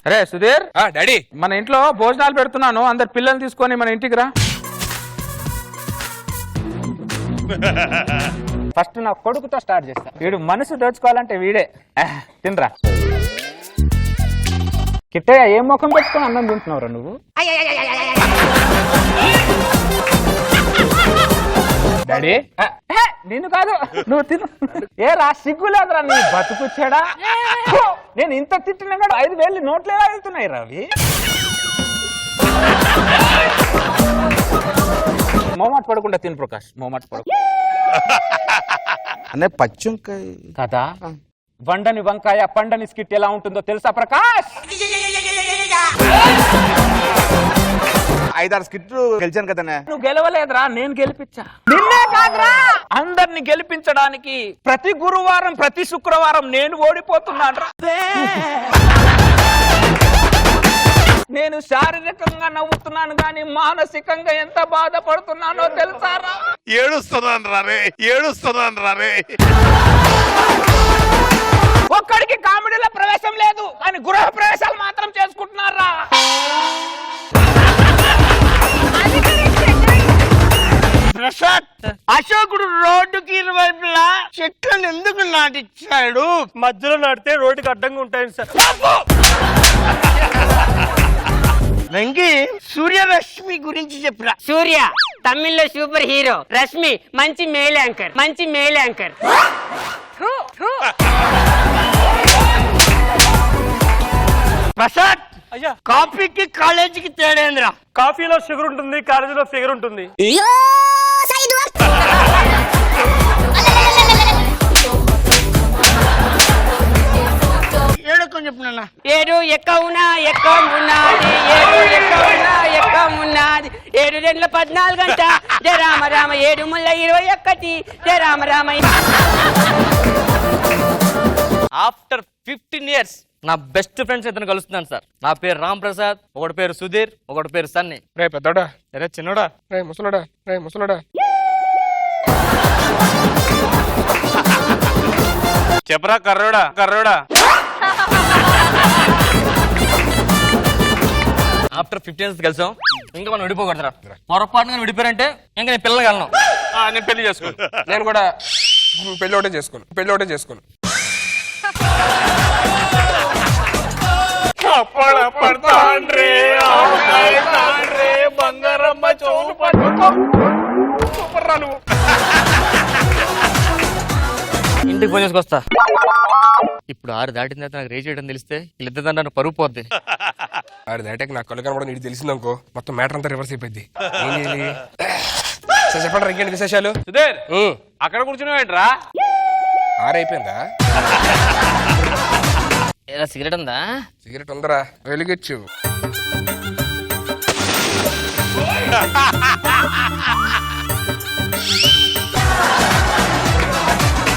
అరే సుధీర్, డాడీ మన ఇంట్లో భోజనాలు పెడుతున్నాను, అందరు పిల్లల్ని తీసుకొని మన ఇంటికి రా. ఫస్ట్ నా కొడుకుతో స్టార్ట్ చేస్తా. వీడు మనసు దోచుకోవాలంటే వీడే. తినరా. కిట్టయ్య, ఏం ముఖం పెట్టుకుని అన్నం తింటున్నావురా నువ్వు? డాడీ నిన్ను కాదు, నువ్వు తిను. ఏ రా, సిగ్గులేదురా నీ బతుకుచ్చాడా? నేను ఇంత తిట్టినా కూడా 5,000 నోట్లు ఎలా వెళ్తున్నాయి రవి? మోమాట పడకుండా తిను ప్రకాష్, మోమాట పడకు. అనే పచ్చివంకాయ కదా, వండని వంకాయ పండని స్కిట్ ఎలా ఉంటుందో తెలుసా ప్రకాష్? 5-6 స్కిట్లు గెలిచాను కదా. నువ్వు గెలవలేదురా, నేను గెలిపించా. నిన్నే కాదురా, అందరిని గెలిపించడానికి ప్రతి గురువారం ప్రతి శుక్రవారం నేను ఓడిపోతున్నాను. నేను శారీరకంగా నవ్వుతున్నాను కానీ మానసికంగా ఎంత బాధపడుతున్నానో తెలుసారా? ఏడుస్తున్నాను రారే. ఒక్కడికి కామెడీలో ప్రవేశం లేదు కానీ గృహ ప్రవేశాలు మాత్రం చేసుకుంటున్నారా? ప్రసాద్, అశోకుడు రోడ్డుకి ఇరువైపులా చెట్లను ఎందుకు నాటిచ్చాడు? మధ్యలో నాటితే రోడ్డుకి అడ్డంగా ఉంటాయి సార్. వెంకీ, సూర్యరశ్మి గురించి చెప్పరా. సూర్య తమిళ్లో సూపర్ హీరో, రశ్మి మంచి మేల్ యాంకర్. ప్రసాద్, అయ్యా, కాఫీకి కాలేజీకి తేడేంద్రా. కాఫీలో షుగర్ ఉంటుంది, కాలేజీలో ఫిగర్ ఉంటుంది. ఏడొక్కని చెప్పు నాన్న. ఏడు ఎక్కవునా ఉన్నది 7 2 14 గంట జయ రామ రామ 7 ముళ్ళ 21 జయ రామ రామ. ఆఫ్టర్ 15 years నా బెస్ట్ ఫ్రెండ్స్ ఇద్దరు కలుస్తున్నాను సార్. నా పేరు రామ్ ప్రసాద్, ఒకటి పేరు సుధీర్, ఒకటి పేరు సన్నీ. రే పెద్దోడా, రే చిన్నోడా, రే ముసలోడా. చెప్పరా కర్రోడా. ఆఫ్టర్ 15 years కలిసాం, ఇంకా మనం విడిపోకూడదురా. పొరపాటుగా విడిపోయారంటే ఇంకా నేను పిల్లలు కలను. నేను పెళ్లి చేసుకోను. నేను కూడా పెళ్లి ఒకటే చేసుకోను. బంగారమ్మ చోలు పట్టుకో. ఇంటికి ఫోన్ చేసుకొస్తా. ఇప్పుడు 6 దాటిన తర్వాత నాకు రేజ్ చేయడం తెలిస్తే వీళ్ళిద్దరు నన్ను పరుగు పోద్ది. అరే దాటాక నాకు కళ్ళు కనబడదు, నీకు తెలిసిందనుకో మొత్తం మ్యాటర్ అంతా రివర్స్ అయిపోయింది. ఏం చేయాలి? సరే చెప్పండి, ఇంకేంటి విశేషాలు? సుధీర్, అక్కడ కూర్చున్నావేంట్రా? 6 అయిపోయిందా? ఏదా సిగరెట్ ఉందా? సిగరెట్ ఉందరా, వెలిగించు.